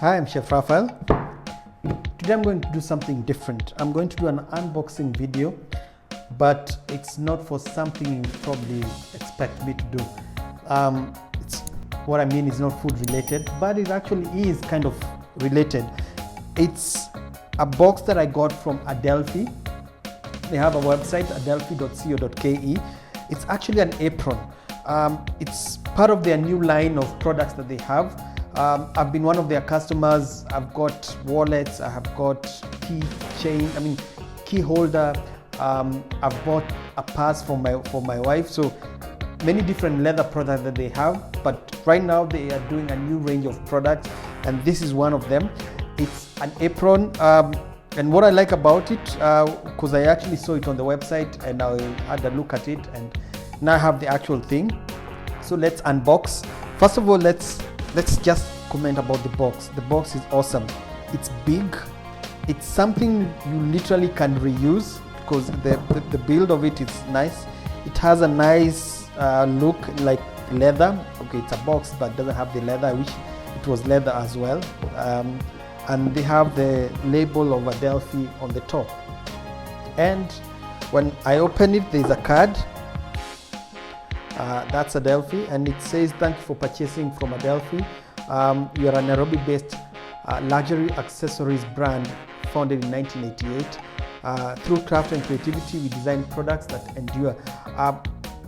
Hi, I'm Chef Raphael. Today I'm going to do something different. I'm going to do an unboxing video, but it's not for something you probably expect me to do. What I mean is not food related, but it actually is kind of related. It's a box that I got from Adelphi. They have a website, adelphi.co.ke. It's actually an apron. It's part of their new line of products that they have. I've been one of their customers. I've got wallets, I have got key holder. I've bought a purse for my wife. So many different leather products that they have. But right now they are doing a new range of products, and this is one of them. It's an apron. And what I like about it, because I actually saw it on the website and I had a look at it, and now I have the actual thing. So let's unbox. First of all, let's just comment about the box. The box is awesome. It's big. It's something you literally can reuse because the build of it is nice. It has a nice look like leather. Okay, it's a box but doesn't have the leather. I wish it was leather as well. And they have the label of Adelphi on the top. And when I open it, there's a card. That's Adelphi, and it says, "Thank you for purchasing from Adelphi. We are a Nairobi-based luxury accessories brand founded in 1988. Through craft and creativity, we design products that endure."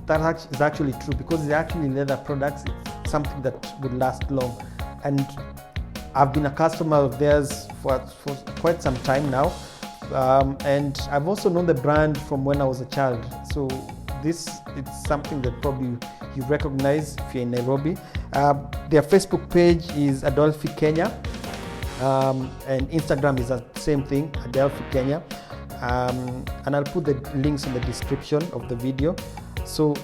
That is actually true because it's actually leather products. It's something that would last long. And I've been a customer of theirs for quite some time now. And I've also known the brand from when I was a child. So it's something that probably you recognize if you're in Nairobi. Their Facebook page is Adelphi Kenya, and Instagram is the same thing, Adelphi Kenya. And I'll put the links in the description of the video. So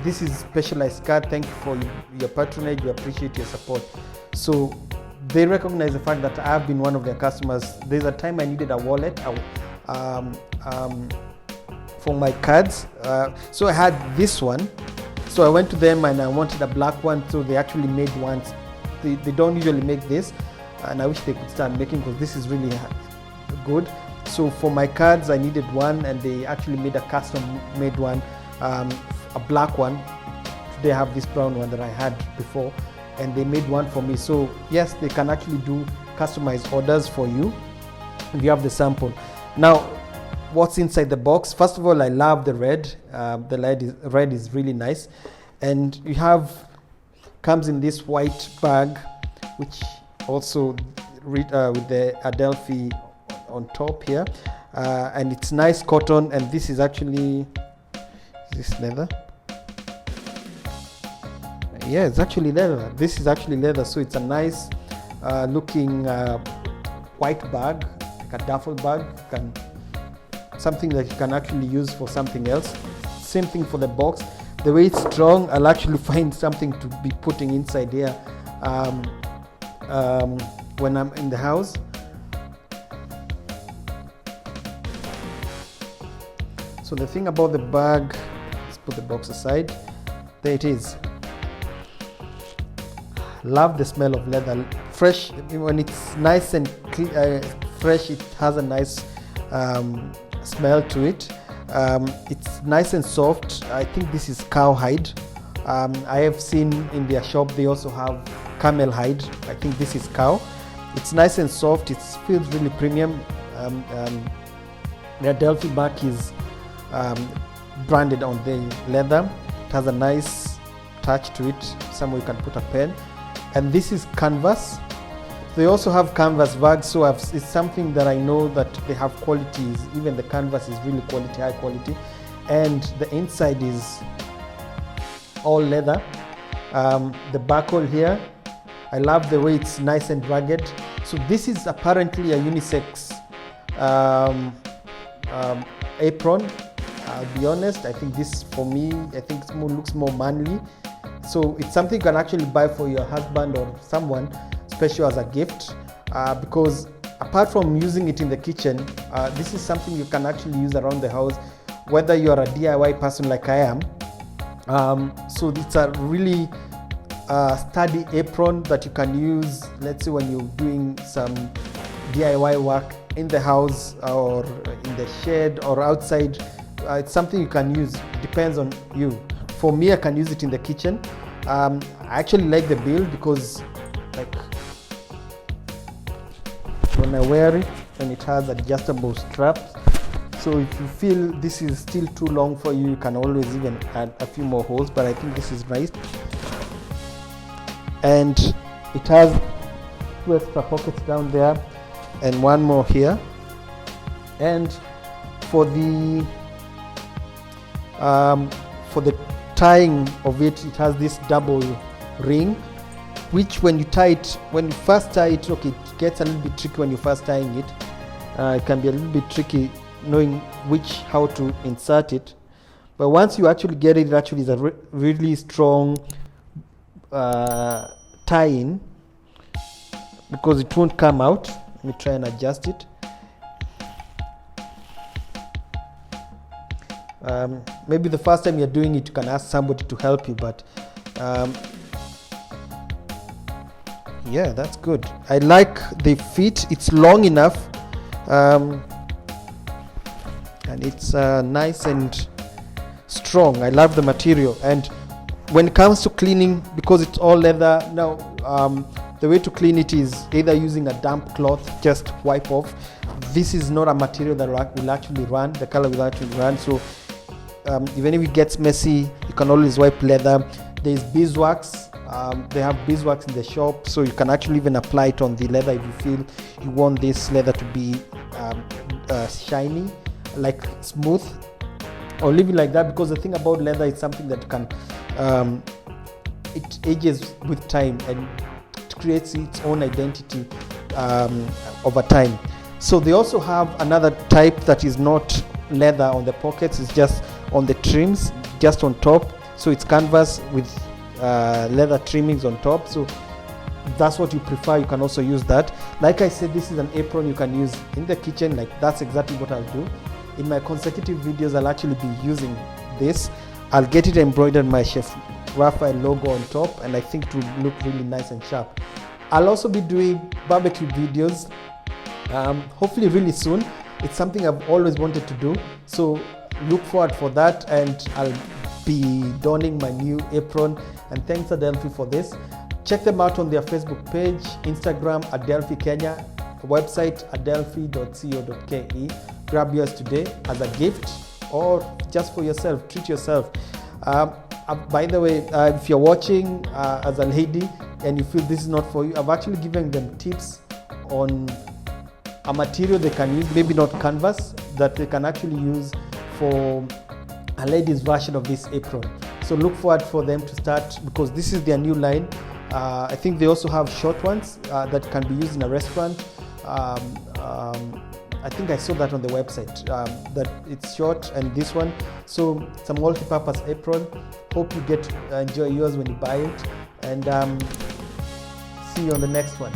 this is Specialized Card. Thank you for your patronage. We appreciate your support. So they recognize the fact that I've been one of their customers. There's a time I needed a wallet for my cards. So I had this one. So I went to them and I wanted a black one. So they actually made ones. They don't usually make this, and I wish they could start making because this is really good. So for my cards, I needed one, and they actually made a custom made one, a black one. They have this brown one that I had before, and they made one for me. So yes, they can actually do customized orders for you if you have the sample. Now, what's inside the box? First of all, I love the red. The red is really nice, and you comes in this white bag, which also with the Adelphi on top here, and it's nice cotton. And this is actually leather. Yeah, it's actually leather. This is actually leather, so it's a nice looking white bag, like a duffel bag. Something that you can actually use for something else. Same thing for the box. The way it's strong, I'll actually find something to be putting inside here when I'm in the house. So the thing about the bag, let's put the box aside. There it is. Love the smell of leather. Fresh, when it's nice and fresh, it has a nice smell to it. It's nice and soft. I think this is cow hide. I have seen in their shop they also have camel hide. I think this is cow. It's nice and soft. It feels really premium. The Adelphi back is branded on the leather. It has a nice touch to it. Somewhere you can put a pen. And this is canvas. They also have canvas bags, so it's something that I know that they have qualities. Even the canvas is really quality, high quality, and the inside is all leather. The buckle here, I love the way it's nice and rugged. So this is apparently a unisex apron. I'll be honest, I think this, for me, I think it looks more manly. So it's something you can actually buy for your husband or someone special as a gift, because apart from using it in the kitchen, this is something you can actually use around the house, whether you're a DIY person like I am. So it's a really sturdy apron that you can use, let's say when you're doing some DIY work in the house or in the shed or outside. It's something you can use, depends on you. For me, I can use it in the kitchen. I actually like the build because like when I wear it, and it has adjustable straps, so if you feel this is still too long for you, you can always even add a few more holes, but I think this is nice. And it has 2 extra pockets down there and 1 more here. And for the tying of it, it has this double ring, which when you first tie it, okay, it gets a little bit tricky when you're first tying it. It can be a little bit tricky knowing how to insert it, but once you actually get it, it actually is a really strong tie-in because it won't come out. Let me try and adjust it. Maybe the first time you're doing it, you can ask somebody to help you, but yeah, that's good. I like the fit. It's long enough, and it's nice and strong. I love the material. And when it comes to cleaning, because it's all leather now, the way to clean it is either using a damp cloth, just wipe off. This is not a material that will actually run, the color will actually run, so even if it gets messy, you can always wipe leather. There's beeswax. They have beeswax in the shop, so you can actually even apply it on the leather if you feel you want this leather to be shiny, like smooth, or leave it like that, because the thing about leather is something that can it ages with time and it creates its own identity over time. So they also have another type that is not leather on the pockets, it's just on the trims, just on top. So it's canvas with leather trimmings on top. So if that's what you prefer, you can also use that. Like I said, this is an apron you can use in the kitchen. Like that's exactly what I'll do. In my consecutive videos, I'll actually be using this. I'll get it embroidered my Chef Raphael logo on top, and I think it will look really nice and sharp. I'll also be doing barbecue videos, hopefully really soon. It's something I've always wanted to do, so look forward for that, and I'll be donning my new apron. And thanks Adelphi for this. Check them out on their Facebook page, Instagram Adelphi Kenya, website adelphi.co.ke. Grab yours today as a gift or just for yourself. Treat yourself. By the way, if you're watching as a lady and you feel this is not for you, I've actually given them tips on a material they can use, maybe not canvas, that they can actually use for a lady's version of this apron. So look forward for them to start, because this is their new line. I think they also have short ones that can be used in a restaurant. I think I saw that on the website, that it's short, and this one. So it's a multi-purpose apron. Hope you get enjoy yours when you buy it, and see you on the next one.